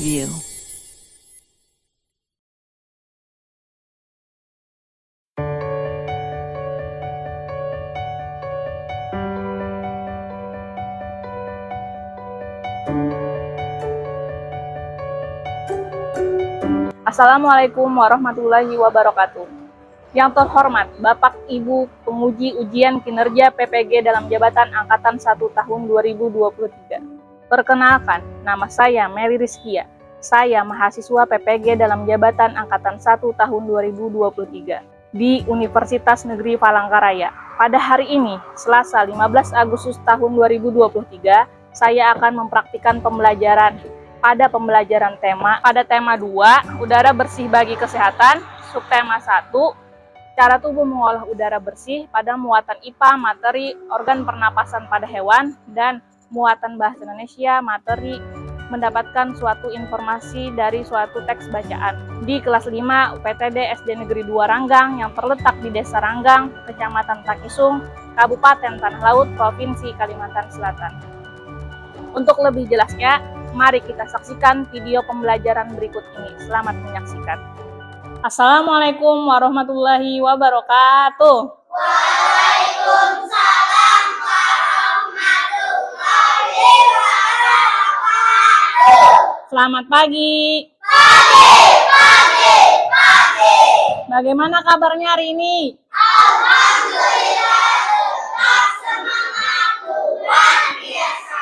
review. Assalamualaikum warahmatullahi wabarakatuh. Yang terhormat Bapak Ibu penguji ujian kinerja PPG dalam jabatan Angkatan 1 tahun 2023. Perkenalkan, nama saya Mary Rizkia. Saya mahasiswa PPG dalam jabatan Angkatan 1 tahun 2023 di Universitas Negeri Palangkaraya. Pada hari ini, Selasa 15 Agustus tahun 2023, saya akan mempraktikkan pembelajaran pada pembelajaran pada tema 2, udara bersih bagi kesehatan, subtema 1, cara tubuh mengolah udara bersih pada muatan IPA materi organ pernapasan pada hewan, dan muatan bahasa Indonesia materi mendapatkan suatu informasi dari suatu teks bacaan di kelas 5 UPTD SD Negeri 2 Ranggang yang terletak di Desa Ranggang, Kecamatan Takisung, Kabupaten Tanah Laut, Provinsi Kalimantan Selatan. Untuk lebih jelasnya, mari kita saksikan video pembelajaran berikut ini. Selamat menyaksikan. Assalamualaikum warahmatullahi wabarakatuh. Waalaikumsalam warahmatullahi wabarakatuh. Selamat pagi. Pagi. Bagaimana kabarnya hari ini? Alhamdulillah, tetap semangat luar biasa.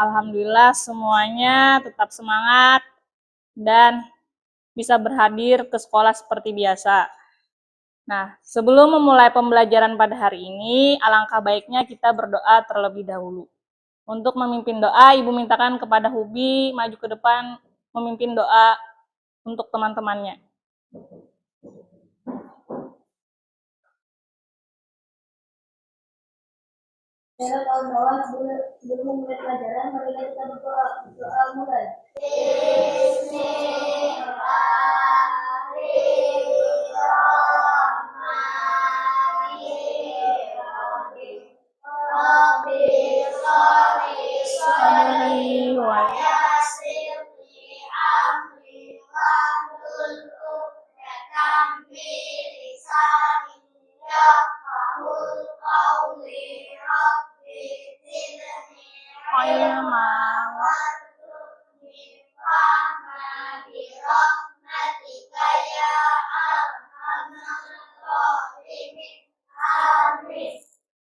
Alhamdulillah semuanya tetap semangat dan bisa berhadir ke sekolah seperti biasa. Nah, sebelum memulai pembelajaran pada hari ini, alangkah baiknya kita berdoa terlebih dahulu. Untuk memimpin doa, Ibu mintakan kepada Hubi maju ke depan memimpin doa untuk teman-temannya. Ya, kawan-kawan, sebelum memulai pelajaran, mari kita berdoa. Doa mulai.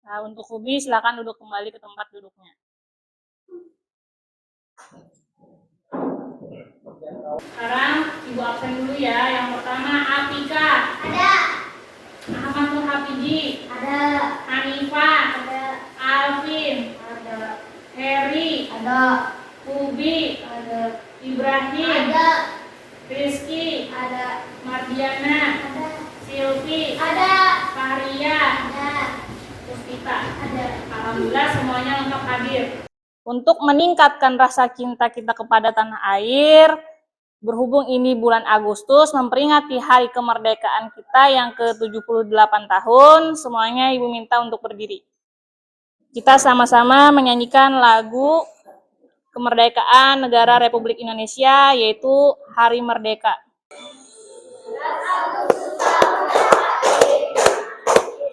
Nah, untuk Hubi silakan duduk kembali ke tempat duduknya. Sekarang Ibu absen dulu ya. Yang pertama Atika. Ada. Ahmad Nur Hafiji. Ada. Hanifah. Ada. Alvin. Ada. Heri. Ada. Hubi. Ada. Ibrahim. Ada. Rizky. Ada. Mardiana. Ada. Silvi. Ada. Fahria. Ada. Puspita. Ada. Alhamdulillah semuanya lengkap hadir. Untuk meningkatkan rasa cinta kita kepada tanah air, berhubung ini bulan Agustus memperingati hari kemerdekaan kita yang ke-78 tahun, semuanya Ibu minta untuk berdiri. Kita sama-sama menyanyikan lagu kemerdekaan negara Republik Indonesia, yaitu Hari Merdeka.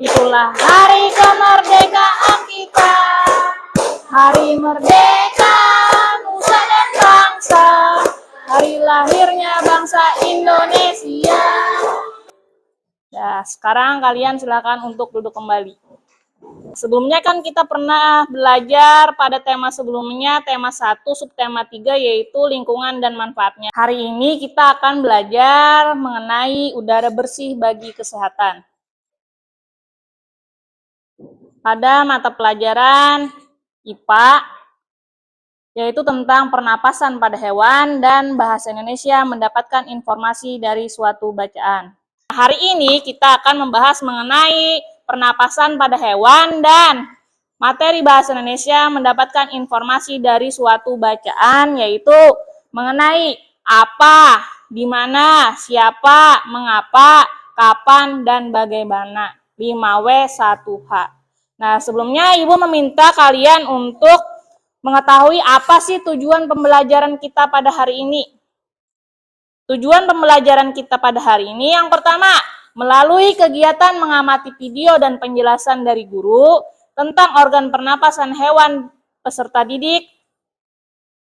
Itulah hari kemerdekaan kita, hari merdeka nusa dan bangsa, hari lahirnya bangsa Indonesia. Nah, sekarang kalian silakan untuk duduk kembali. Sebelumnya kan kita pernah belajar pada tema sebelumnya, tema 1, subtema 3, yaitu lingkungan dan manfaatnya. Hari ini kita akan belajar mengenai udara bersih bagi kesehatan. Pada mata pelajaran IPA, yaitu tentang pernapasan pada hewan dan bahasa Indonesia mendapatkan informasi dari suatu bacaan. Hari ini kita akan membahas mengenai pernapasan pada hewan dan materi bahasa Indonesia mendapatkan informasi dari suatu bacaan, yaitu mengenai apa, di mana, siapa, mengapa, kapan, dan bagaimana. 5W1H. Nah, sebelumnya Ibu meminta kalian untuk mengetahui apa sih tujuan pembelajaran kita pada hari ini. Tujuan pembelajaran kita pada hari ini yang pertama, melalui kegiatan mengamati video dan penjelasan dari guru tentang organ pernapasan hewan, peserta didik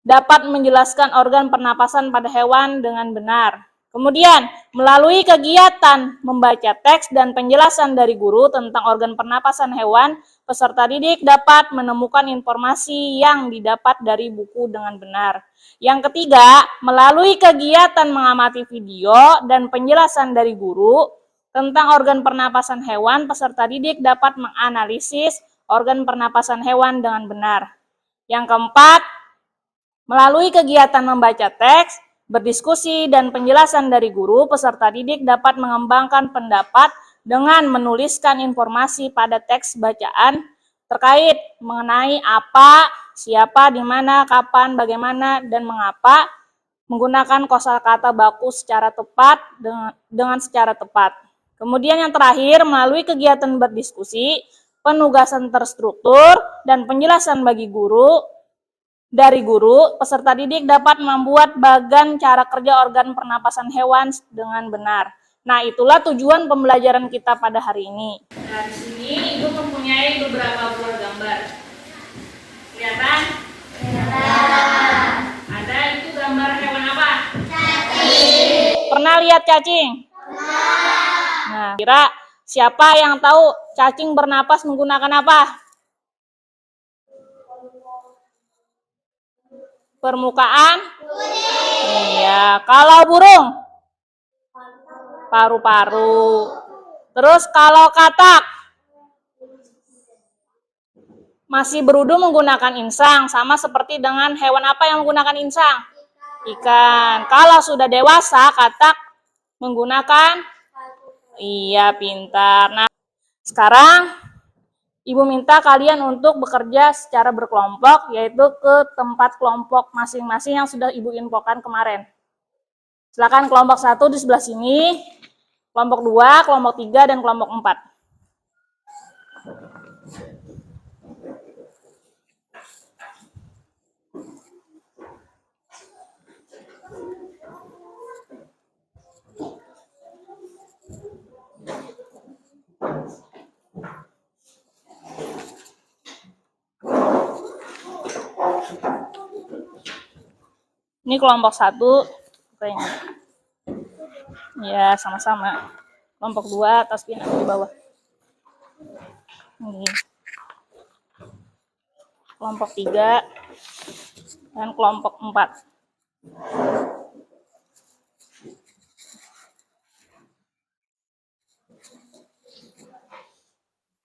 dapat menjelaskan organ pernapasan pada hewan dengan benar. Kemudian, melalui kegiatan membaca teks dan penjelasan dari guru tentang organ pernapasan hewan, peserta didik dapat menemukan informasi yang didapat dari buku dengan benar. Yang ketiga, melalui kegiatan mengamati video dan penjelasan dari guru tentang organ pernapasan hewan, peserta didik dapat menganalisis organ pernapasan hewan dengan benar. Yang keempat, melalui kegiatan membaca teks, berdiskusi, dan penjelasan dari guru, peserta didik dapat mengembangkan pendapat dengan menuliskan informasi pada teks bacaan terkait mengenai apa, siapa, di mana, kapan, bagaimana, dan mengapa, menggunakan kosakata baku secara tepat dengan secara tepat. Kemudian yang terakhir, melalui kegiatan berdiskusi, penugasan terstruktur, dan penjelasan dari guru, peserta didik dapat membuat bagan cara kerja organ pernapasan hewan dengan benar. Nah, itulah tujuan pembelajaran kita pada hari ini. Nah, di sini Ibu mempunyai beberapa buah gambar. Kelihatan? Kelihatan. Ada itu gambar hewan apa? Cacing. Pernah lihat cacing? Pernah. Nah, kira siapa yang tahu cacing bernapas menggunakan apa? Permukaan? Iya. Kalau burung? Paru-paru. Terus kalau katak? Masih berudu menggunakan insang. Sama seperti dengan hewan apa yang menggunakan insang? Ikan. Kalau sudah dewasa, katak menggunakan? Iya, pintar. Nah, sekarang Ibu minta kalian untuk bekerja secara berkelompok, yaitu ke tempat kelompok masing-masing yang sudah Ibu infokan kemarin. Silakan kelompok 1 di sebelah sini, kelompok 2, kelompok 3, dan kelompok 4. Ini kelompok 1, ya sama-sama. Kelompok 2 atas pin di bawah. Ini. Kelompok 3 dan kelompok 4.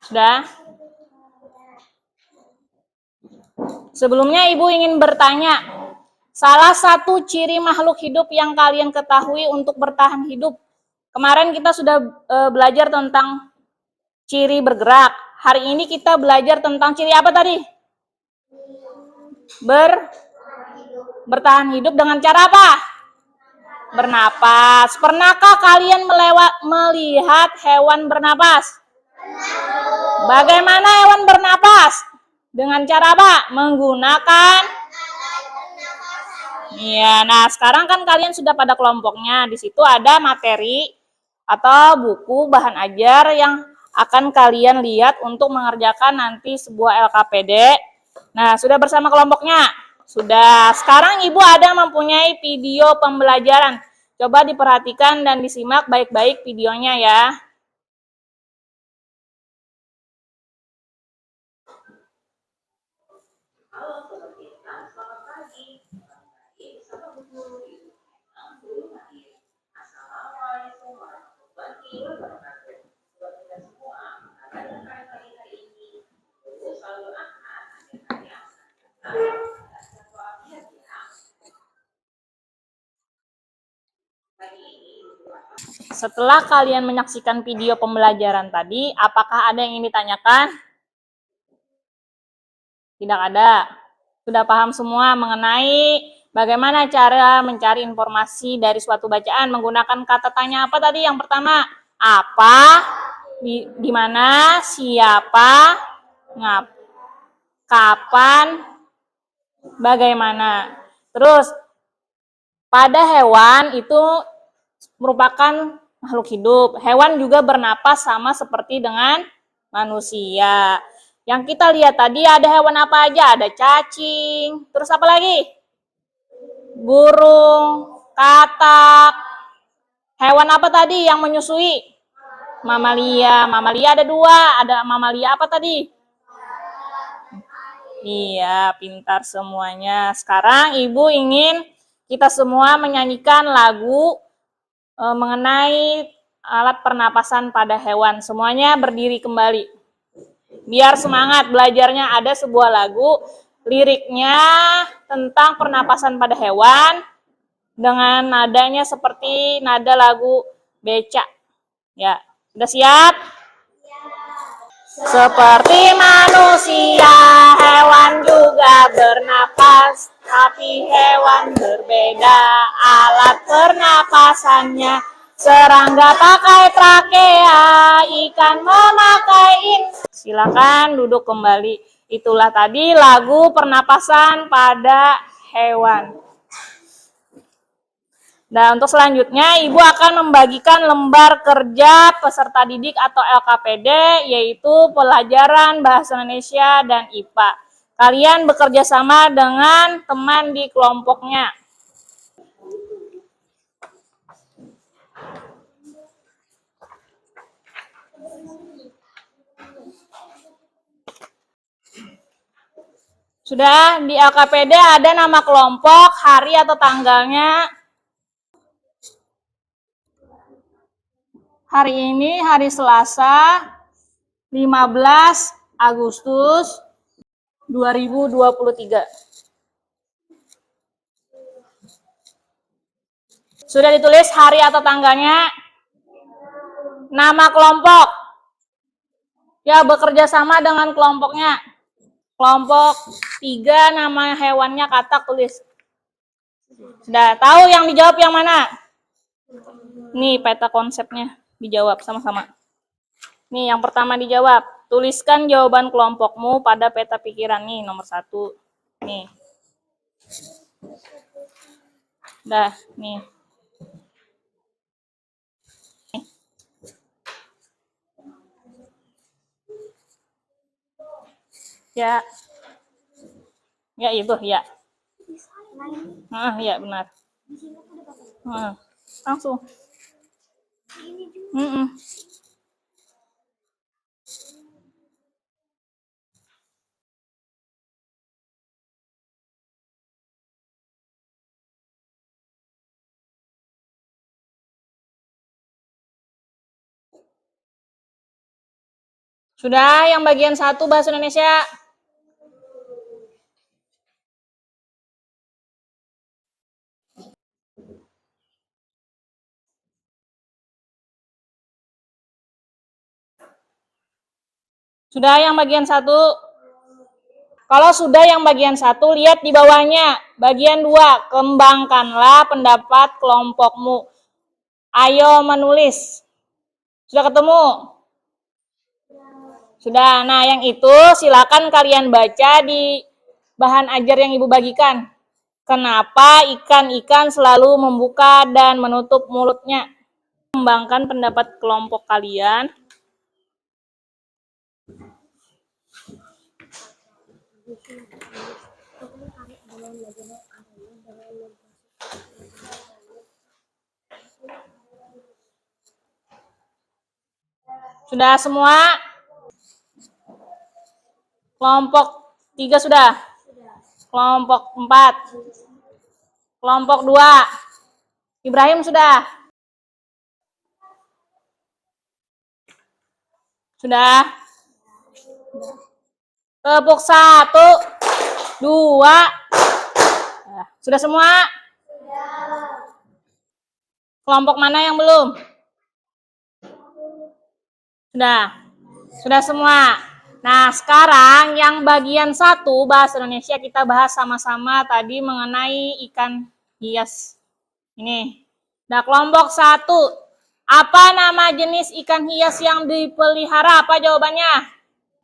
Sudah? Sebelumnya Ibu ingin bertanya, salah satu ciri makhluk hidup yang kalian ketahui untuk bertahan hidup. Kemarin kita sudah belajar tentang ciri bergerak. Hari ini kita belajar tentang ciri apa tadi? Bertahan hidup dengan cara apa? Bernapas. Pernahkah kalian melihat hewan bernapas? Bagaimana hewan bernapas? Dengan cara apa? Menggunakan. Iya, nah sekarang kan kalian sudah pada kelompoknya. Di situ ada materi atau buku bahan ajar yang akan kalian lihat untuk mengerjakan nanti sebuah LKPD. Nah, sudah bersama kelompoknya? Sudah. Sekarang Ibu ada mempunyai video pembelajaran. Coba diperhatikan dan disimak baik-baik videonya ya. Setelah kalian menyaksikan video pembelajaran tadi, apakah ada yang ingin ditanyakan? Tidak ada. Sudah paham semua mengenai bagaimana cara mencari informasi dari suatu bacaan menggunakan kata tanya apa tadi? Yang pertama, apa, di mana, siapa, kapan, bagaimana. Terus, Pada hewan itu merupakan makhluk hidup. Hewan juga bernapas sama seperti dengan manusia. Yang kita lihat tadi ada hewan apa aja? Ada cacing, terus apa lagi? Burung, katak. Hewan apa tadi yang menyusui? Mamalia. Mamalia ada dua. Ada mamalia apa tadi? Iya, pintar semuanya. Sekarang Ibu ingin kita semua menyanyikan lagu mengenai alat pernapasan pada hewan. Semuanya berdiri kembali. Biar semangat belajarnya. Ada sebuah lagu, liriknya tentang pernapasan pada hewan dengan nadanya seperti nada lagu beca. Ya, sudah siap? Seperti manusia, hewan juga bernapas, tapi hewan berbeda alat pernapasannya. Serangga pakai trakea, ikan memakai Silakan duduk kembali. Itulah tadi lagu pernapasan pada hewan. Nah, untuk selanjutnya Ibu akan membagikan lembar kerja peserta didik atau LKPD, yaitu pelajaran Bahasa Indonesia dan IPA. Kalian bekerja sama dengan teman di kelompoknya. Sudah, di LKPD ada nama kelompok, hari atau tanggalnya. Hari ini hari Selasa 15 Agustus 2023. Sudah ditulis hari atau tanggalnya? Nama kelompok. Ya, bekerja sama dengan kelompoknya. Kelompok 3 nama hewannya katak tulis. Sudah tahu yang dijawab yang mana? Nih peta konsepnya. Dijawab sama-sama. Nih, yang pertama dijawab. Tuliskan jawaban kelompokmu pada peta pikiran. Nih, nomor 1. Nih. Dah, nih. Ya. Ya, itu, ya. Ya, benar. Langsung. Sudah yang bagian 1 Bahasa Indonesia? Sudah yang bagian 1? Kalau sudah yang bagian 1, lihat di bawahnya. Bagian 2, kembangkanlah pendapat kelompokmu. Ayo menulis. Sudah ketemu? Sudah. Nah, yang itu silakan kalian baca di bahan ajar yang Ibu bagikan. Kenapa ikan-ikan selalu membuka dan menutup mulutnya? Kembangkan pendapat kelompok kalian. Sudah semua? Kelompok 3 sudah? Kelompok 4? Kelompok 2? Ibrahim sudah? Sudah? Tepuk 1, 2. Sudah semua? Kelompok mana yang belum? Sudah? Sudah semua? Nah, sekarang yang bagian 1 Bahasa Indonesia kita bahas sama-sama tadi mengenai ikan hias. Ini. Nah, kelompok 1. Apa nama jenis ikan hias yang dipelihara? Apa jawabannya?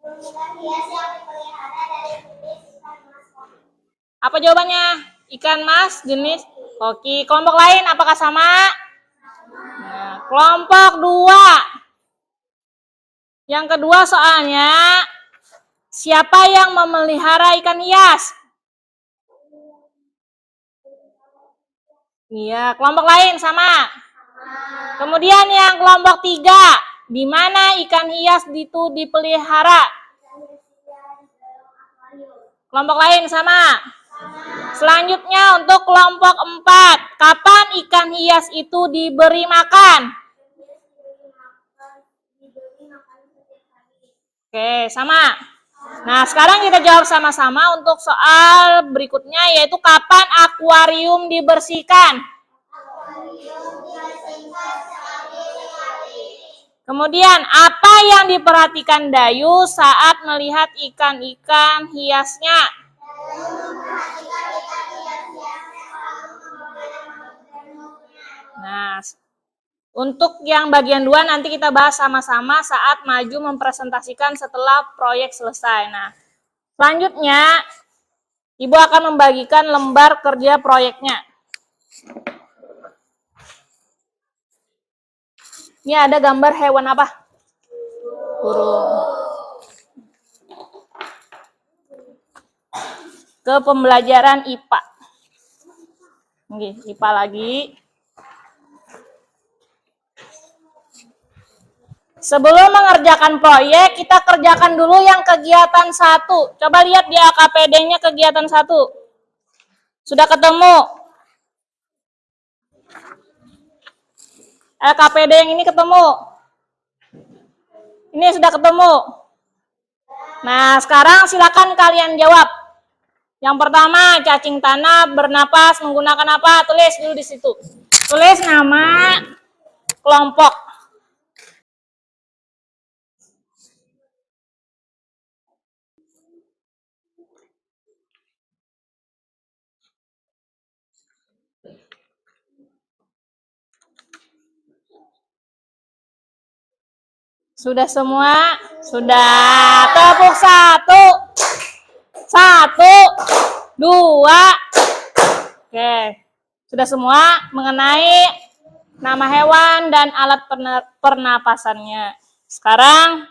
Ikan hias yang dipelihara dari jenis ikan mas. Apa jawabannya? Ikan mas jenis Oke, kelompok lain apakah sama? Nah, kelompok 2. Yang kedua soalnya, siapa yang memelihara ikan hias? Iya, kelompok lain sama. Kemudian yang kelompok 3, di mana ikan hias itu dipelihara? Kelompok lain sama. Selanjutnya untuk kelompok 4, kapan ikan hias itu diberi makan? Oke, sama. Nah, sekarang kita jawab sama-sama untuk soal berikutnya, yaitu kapan akuarium dibersihkan? Kemudian, apa yang diperhatikan Dayu saat melihat ikan-ikan hiasnya? Nah, untuk yang bagian 2 nanti kita bahas sama-sama saat maju mempresentasikan setelah proyek selesai. Nah, selanjutnya Ibu akan membagikan lembar kerja proyeknya. Ini ada gambar hewan apa? Burung. Ke pembelajaran IPA. Oke, IPA lagi. Sebelum mengerjakan proyek, kita kerjakan dulu yang kegiatan 1. Coba lihat di AKPD-nya kegiatan 1. Sudah ketemu? AKPD yang ini ketemu? Ini sudah ketemu? Nah, sekarang silakan kalian jawab. Yang pertama, cacing tanah bernapas menggunakan apa? Tulis dulu di situ. Tulis nama kelompok. Sudah semua? Sudah. Tepuk 1. 1, 2. Oke. Sudah semua mengenai nama hewan dan alat pernapasannya. Sekarang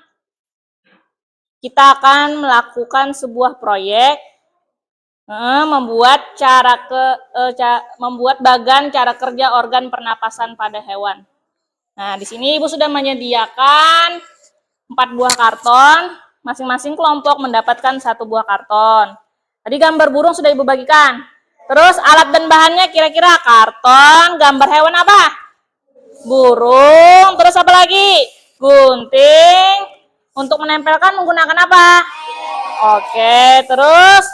kita akan melakukan sebuah proyek membuat bagan cara kerja organ pernapasan pada hewan. Nah, di sini Ibu sudah menyediakan 4 buah karton, masing-masing kelompok mendapatkan 1 buah karton. Tadi gambar burung sudah Ibu bagikan. Terus alat dan bahannya kira-kira karton, gambar hewan apa? Burung, terus apa lagi? Gunting. Untuk menempelkan menggunakan apa? Oke, terus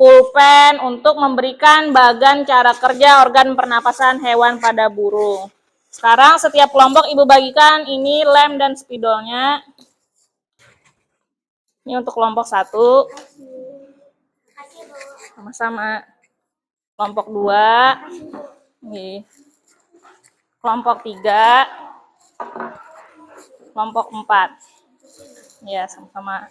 pulpen untuk memberikan bagan cara kerja organ pernapasan hewan pada burung. Sekarang setiap kelompok Ibu bagikan ini lem dan spidolnya. Ini untuk kelompok 1. Sama-sama. Kelompok 2. Ini. Kelompok 3. Kelompok 4. Ya, sama-sama.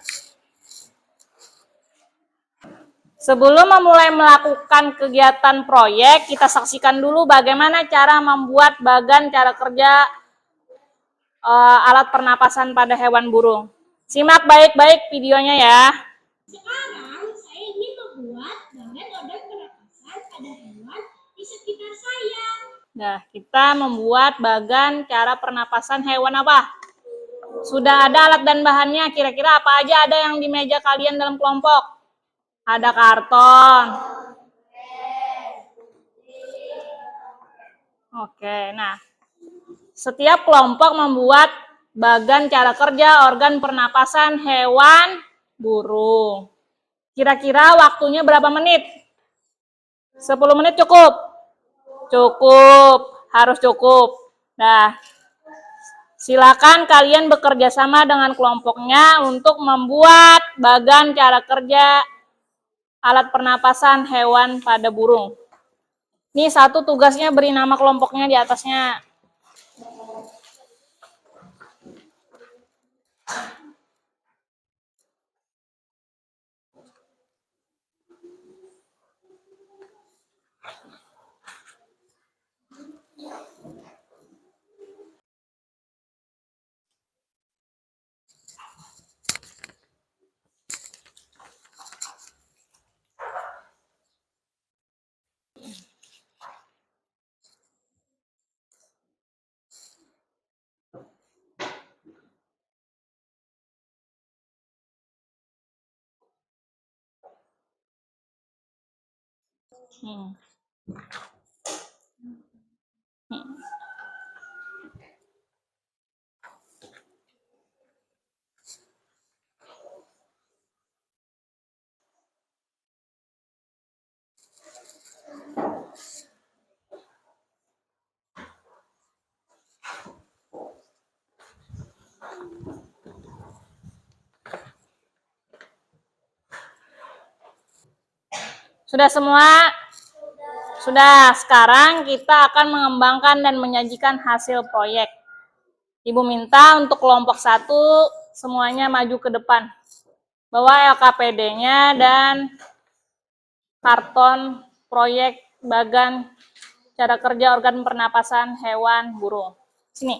Sebelum memulai melakukan kegiatan proyek, kita saksikan dulu bagaimana cara membuat bagan cara kerja alat pernapasan pada hewan burung. Simak baik-baik videonya ya. Sekarang saya ingin membuat bagan organ pernapasan pada hewan di sekitar saya. Nah, kita membuat bagan cara pernapasan hewan apa? Sudah ada alat dan bahannya, kira-kira apa aja ada yang di meja kalian dalam kelompok? Ada karton. Oke, nah. Setiap kelompok membuat bagan cara kerja organ pernapasan hewan burung. Kira-kira waktunya berapa menit? 10 menit cukup? Cukup, harus cukup. Nah, silakan kalian bekerja sama dengan kelompoknya untuk membuat bagan cara kerja alat pernapasan hewan pada burung. Ini 1 tugasnya beri nama kelompoknya di atasnya. Hmm. Hmm. Sudah semua? Sudah. Sekarang kita akan mengembangkan dan menyajikan hasil proyek. Ibu minta untuk kelompok 1 semuanya maju ke depan. Bawa LKPD-nya dan karton proyek bagan cara kerja organ pernapasan hewan burung. Sini.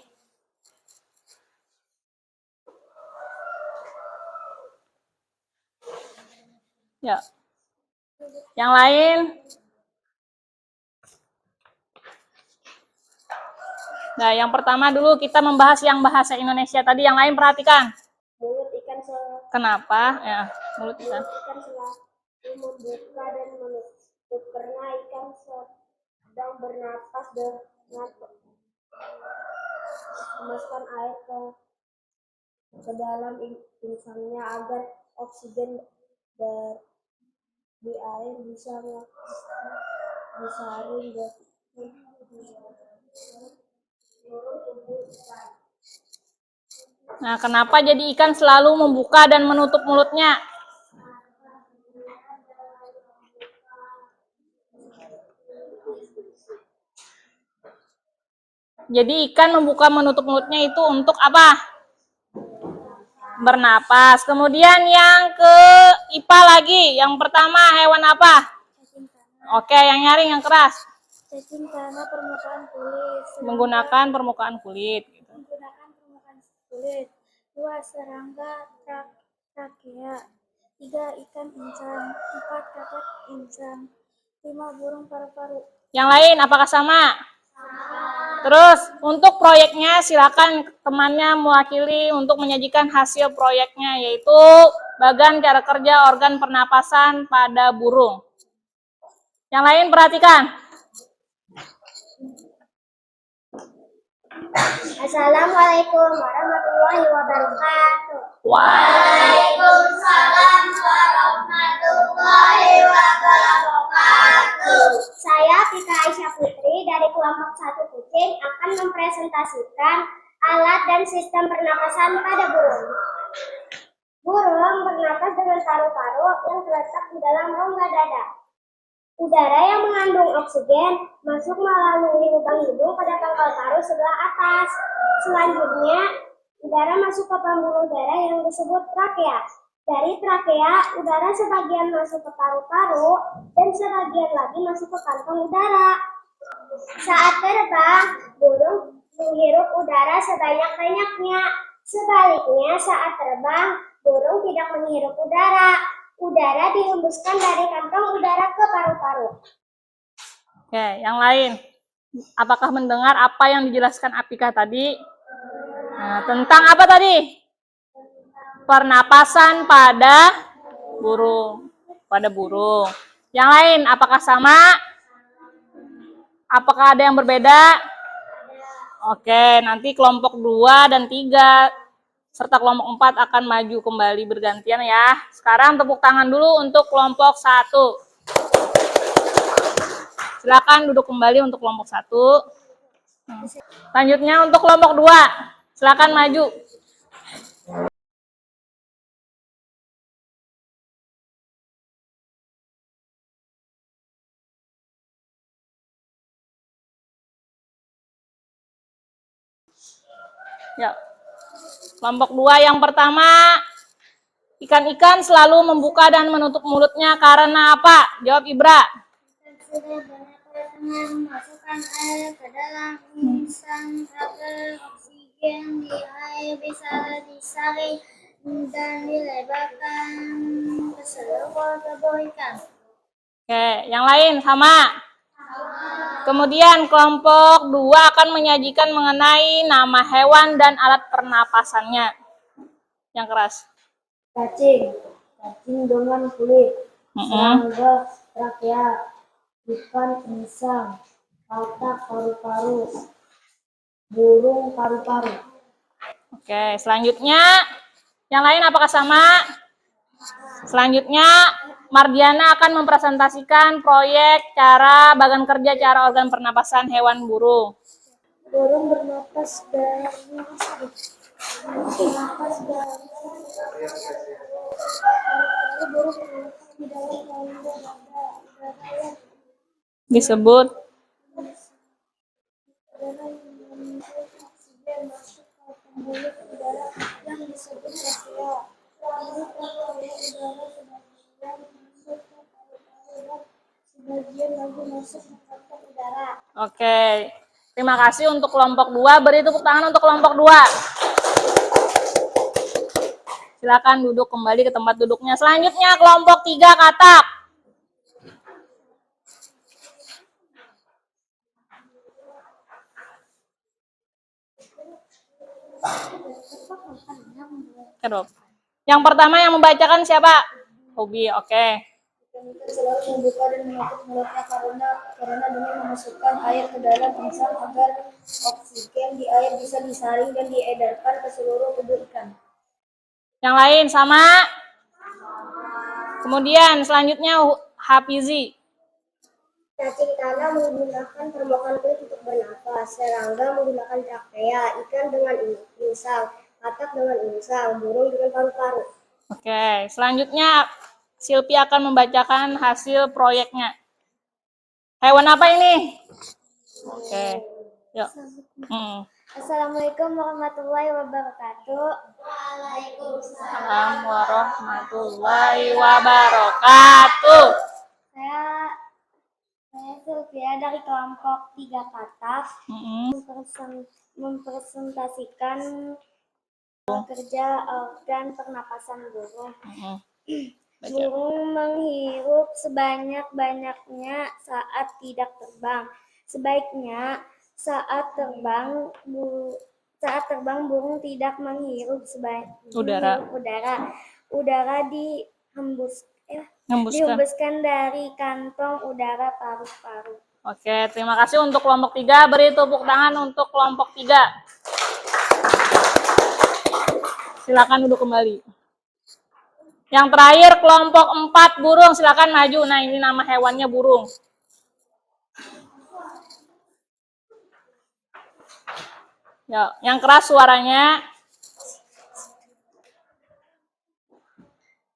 Ya. Yang lain? Nah, yang pertama dulu kita membahas yang bahasa Indonesia tadi. Yang lain perhatikan. Mulut ikan Kenapa? Ya, mulut ikan. selalu membuka dan menutup karena ikan sedang bernapas dengan memasukkan air ke dalam insangnya agar oksigen di air bisa disaring ke seluruh tubuh ikan. Nah, kenapa jadi ikan selalu membuka dan menutup mulutnya? Jadi ikan membuka menutup mulutnya itu untuk apa? Bernapas. Kemudian yang ke IPA lagi. Yang pertama hewan apa? Oke, yang nyaring yang keras. Cacing karena permukaan kulit. Menggunakan permukaan kulit. Dua, serangga trakea. 3, ikan insang. 4, kakap insang. 5, burung paru-paru. Yang lain apakah sama? Terus untuk proyeknya silakan temannya mewakili untuk menyajikan hasil proyeknya, yaitu bagan cara kerja organ pernapasan pada burung. Yang lain perhatikan. Assalamualaikum warahmatullahi wabarakatuh. Waalaikumsalam warahmatullahi wabarakatuh. Saya Tika Aisyah Putri dari kelompok 1 kucing akan mempresentasikan alat dan sistem pernapasan pada burung. Burung bernapas dengan paru-paru yang terletak di dalam rongga dada. Udara yang mengandung oksigen masuk melalui lubang hidung pada pangkal paru sebelah atas. Selanjutnya, udara masuk ke pembuluh darah yang disebut trakea. Dari trakea, udara sebagian masuk ke paru-paru dan sebagian lagi masuk ke kantong udara. Saat terbang, burung menghirup udara sebanyak-banyaknya. Sebaliknya, saat terbang, burung tidak menghirup udara. Udara dihembuskan dari kantong udara ke paru-paru. Oke, yang lain. Apakah mendengar apa yang dijelaskan Apika tadi? Nah, tentang apa tadi? Pernapasan pada burung. Yang lain, apakah sama? Apakah ada yang berbeda? Oke, nanti kelompok 2 dan 3 serta kelompok 4 akan maju kembali bergantian ya. Sekarang tepuk tangan dulu untuk kelompok 1. Silakan duduk kembali untuk kelompok 1. Selanjutnya untuk kelompok 2. Silakan maju. Ya. Kelompok 2 yang pertama, ikan-ikan selalu membuka dan menutup mulutnya karena apa? Jawab Ibra. Sudah bernapas dengan memasukkan air ke dalam insang agar oksigen di air bisa disaring dan dilebarkan ke seluruh tubuh ikan. Oke, yang lain sama? Kemudian kelompok 2 akan menyajikan mengenai nama hewan dan alat pernapasannya. Yang keras. Cacing dengan kulit. Serangga trakea. ikan insang, katak paru-paru, burung paru-paru. Oke, selanjutnya yang lain apakah sama? Selanjutnya Mardiana akan mempresentasikan proyek cara bagan kerja cara organ pernapasan hewan burung. Burung bernapas dari bernapas dari burung bernapas di dalam rongga dada yang Disebut udara yang mengandung oksigen masuk ke pembuluh udara yang disebut trachea. Lalu trachea udara sebagian masuk ke paru-paru dan sebagian lagi masuk ke kantong udara. Oke. Terima kasih untuk kelompok 2. Beri tepuk tangan untuk kelompok 2. Silakan duduk kembali ke tempat duduknya. Selanjutnya kelompok 3 katak. Yang pertama yang membacakan siapa? Hobi, oke. Ikan selalu membuka dan menutup mulutnya karena dengan memasukkan air ke dalam insang agar oksigen di air bisa disaring dan diedarkan ke seluruh tubuh ikan. Yang lain sama? Kemudian selanjutnya Hafizi. Cacing tanah menggunakan permukaan kulit untuk bernafas, serangga menggunakan trakea, ikan dengan insang, katak dengan insang, burung dengan paru-paru. Oke, selanjutnya Silpi akan membacakan hasil proyeknya. Hewan apa ini? Oke, yuk. Assalamualaikum warahmatullahi wabarakatuh. Waalaikumsalam warahmatullahi wabarakatuh. Saya Sylvia dari kelompok 3 katak mempresentasikan kerja organ pernapasan burung. Burung menghirup sebanyak-banyaknya saat tidak terbang. Sebaiknya saat terbang burung tidak menghirup udara. Udara dihembuskan dari kantong udara paru-paru. Oke, terima kasih untuk kelompok 3. Beri tepuk tangan untuk kelompok 3. Silakan duduk kembali. Yang terakhir kelompok 4 burung, silakan maju. Nah, ini nama hewannya burung. Ya, yang keras suaranya.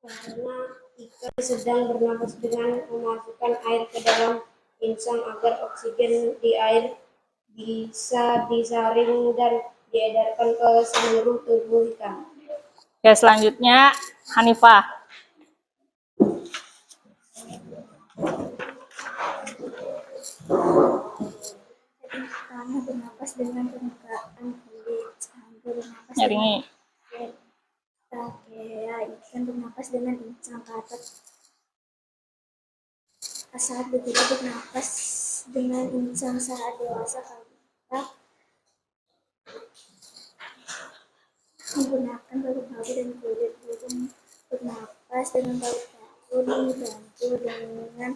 Karena ikan sedang bernapas dengan memasukkan air ke dalam insang agar oksigen di air bisa disaring dan diedarkan ke seluruh tubuh ikan. Oke, selanjutnya Hanifah. Tanah bernapas dengan permukaan kulit, bernapas Nyaringi. trachea, ikan bernapas dengan insang, katak saat begitu bernapas dengan insang, saat dewasa katak menggunakan paru-paru dan kulit. Burung bernapas dengan paru-paru dibantu dengan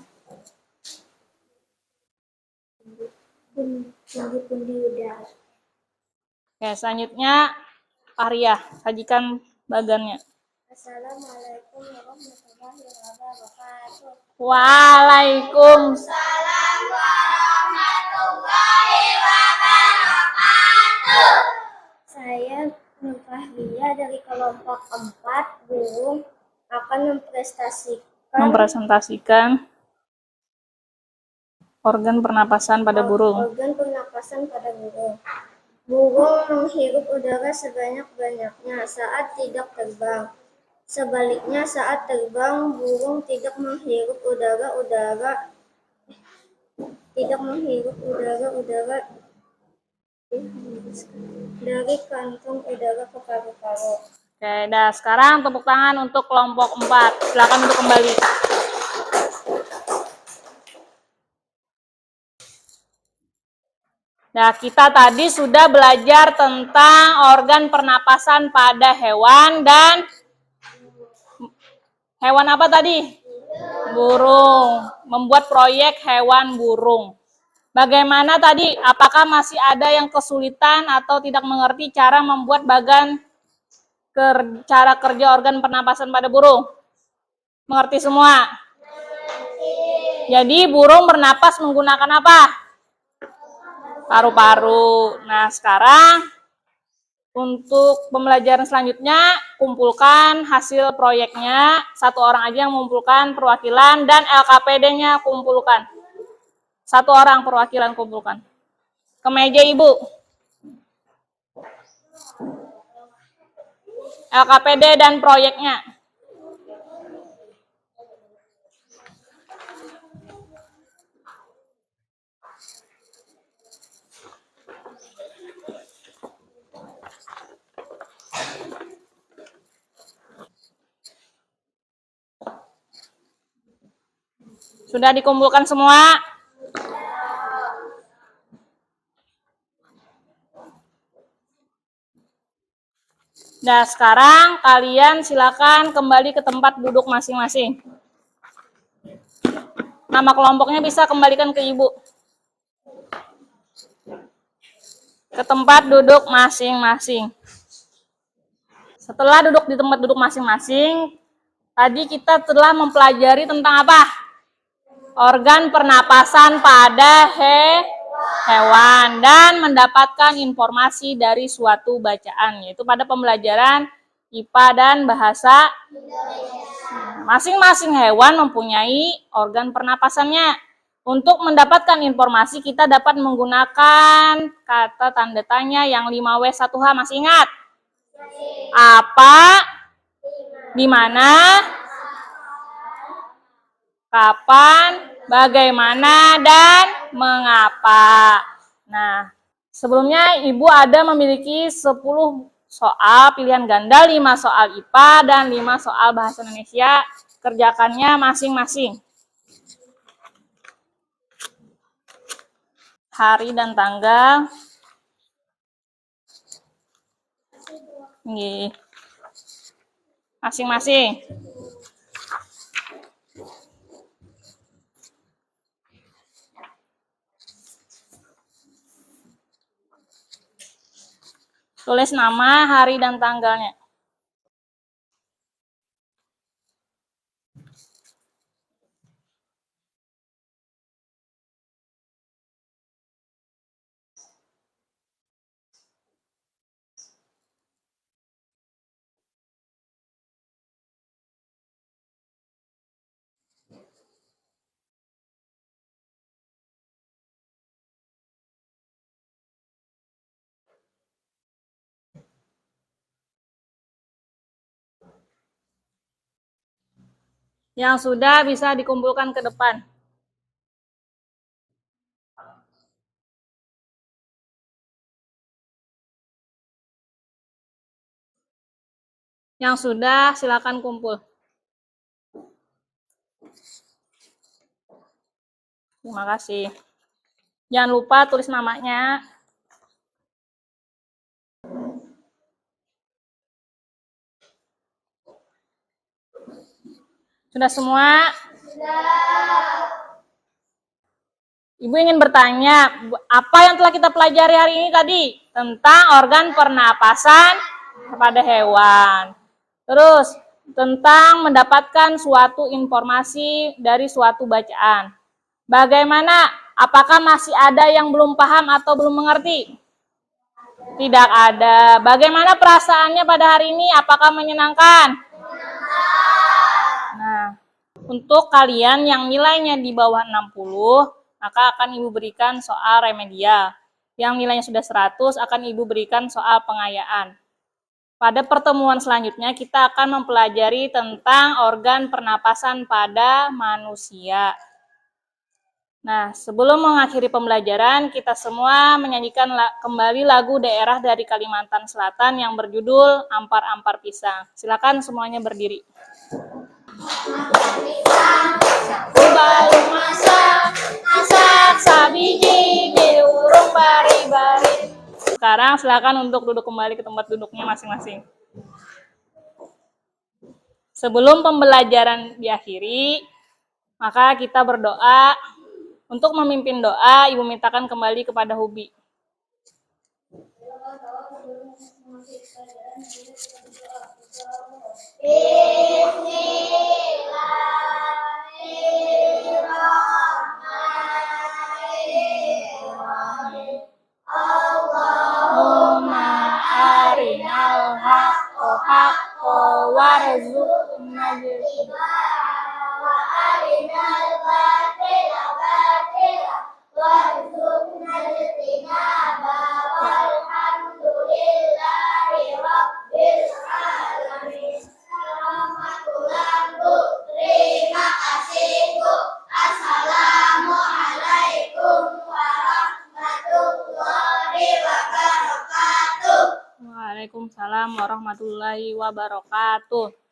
pundi-pundi udara. Oke, selanjutnya Arya, sajikan bagannya. Assalamualaikum warahmatullahi wabarakatuh. Waalaikumsalam warahmatullahi wabarakatuh. Saya Nur Fahriya dari kelompok 4 burung akan mempresentasikan organ pernapasan pada burung. Organ pernapasan pada burung. Burung menghirup udara sebanyak-banyaknya saat tidak terbang. Sebaliknya saat terbang burung tidak menghirup udara dari kantong udara ke paru-paru. Oke, dah sekarang tepuk tangan untuk kelompok 4. Silakan duduk kembali. Nah, kita tadi sudah belajar tentang organ pernapasan pada hewan dan hewan apa tadi? Burung. Membuat proyek hewan burung. Bagaimana tadi? Apakah masih ada yang kesulitan atau tidak mengerti cara membuat cara kerja organ pernapasan pada burung? Mengerti semua? Jadi burung bernapas menggunakan apa? Paru-paru. Nah, sekarang untuk pembelajaran selanjutnya, kumpulkan hasil proyeknya. Satu orang aja yang mengumpulkan perwakilan dan LKPD-nya kumpulkan. Satu orang perwakilan kumpulkan. Ke meja Ibu. LKPD dan proyeknya. Sudah dikumpulkan semua? Nah, sekarang kalian silakan kembali ke tempat duduk masing-masing. Nama kelompoknya bisa kembalikan ke Ibu. Ke tempat duduk masing-masing. Setelah duduk di tempat duduk masing-masing, tadi kita telah mempelajari tentang apa? Organ pernapasan pada hewan dan mendapatkan informasi dari suatu bacaan, yaitu pada pembelajaran IPA dan bahasa. Masing-masing hewan mempunyai organ pernapasannya. Untuk mendapatkan informasi kita dapat menggunakan kata tanda tanya yang 5W1H. Masih ingat? Apa, di mana, kapan, bagaimana, dan mengapa. Nah, sebelumnya Ibu ada memiliki 10 soal pilihan ganda, 5 soal IPA, dan 5 soal bahasa Indonesia. Kerjakannya masing-masing. Hari dan tanggal. Nih. Masing-masing. Tulis nama, hari, dan tanggalnya. Yang sudah bisa dikumpulkan ke depan. Yang sudah, silakan kumpul. Terima kasih. Jangan lupa tulis namanya. Sudah semua? Ibu ingin bertanya, apa yang telah kita pelajari hari ini tadi? Tentang organ pernapasan pada hewan. Terus, tentang mendapatkan suatu informasi dari suatu bacaan. Bagaimana? Apakah masih ada yang belum paham atau belum mengerti? Tidak ada. Bagaimana perasaannya pada hari ini? Apakah menyenangkan? Nah, untuk kalian yang nilainya di bawah 60, maka akan Ibu berikan soal remedial. Yang nilainya sudah 100 akan Ibu berikan soal pengayaan. Pada pertemuan selanjutnya kita akan mempelajari tentang organ pernapasan pada manusia. Nah, sebelum mengakhiri pembelajaran, kita semua menyanyikan kembali lagu daerah dari Kalimantan Selatan yang berjudul Ampar-Ampar Pisang. Silakan semuanya berdiri. Balu masak, masak sabiji, urung bari-bari. Sekarang silakan untuk duduk kembali ke tempat duduknya masing-masing. Sebelum pembelajaran diakhiri, Maka kita berdoa. Untuk memimpin doa, Ibu mintakan kembali kepada Hubi. Allahumma arinal haqqo haqqo warzuqna wa arinal batila batila warzuqna ijtinaba walhamdulillahi rabbil alamin. Selamat Bu. Terima kasih Bu. Assalamualaikum warahmatullahi wabarakatuh. Waalaikumsalam warahmatullahi wabarakatuh.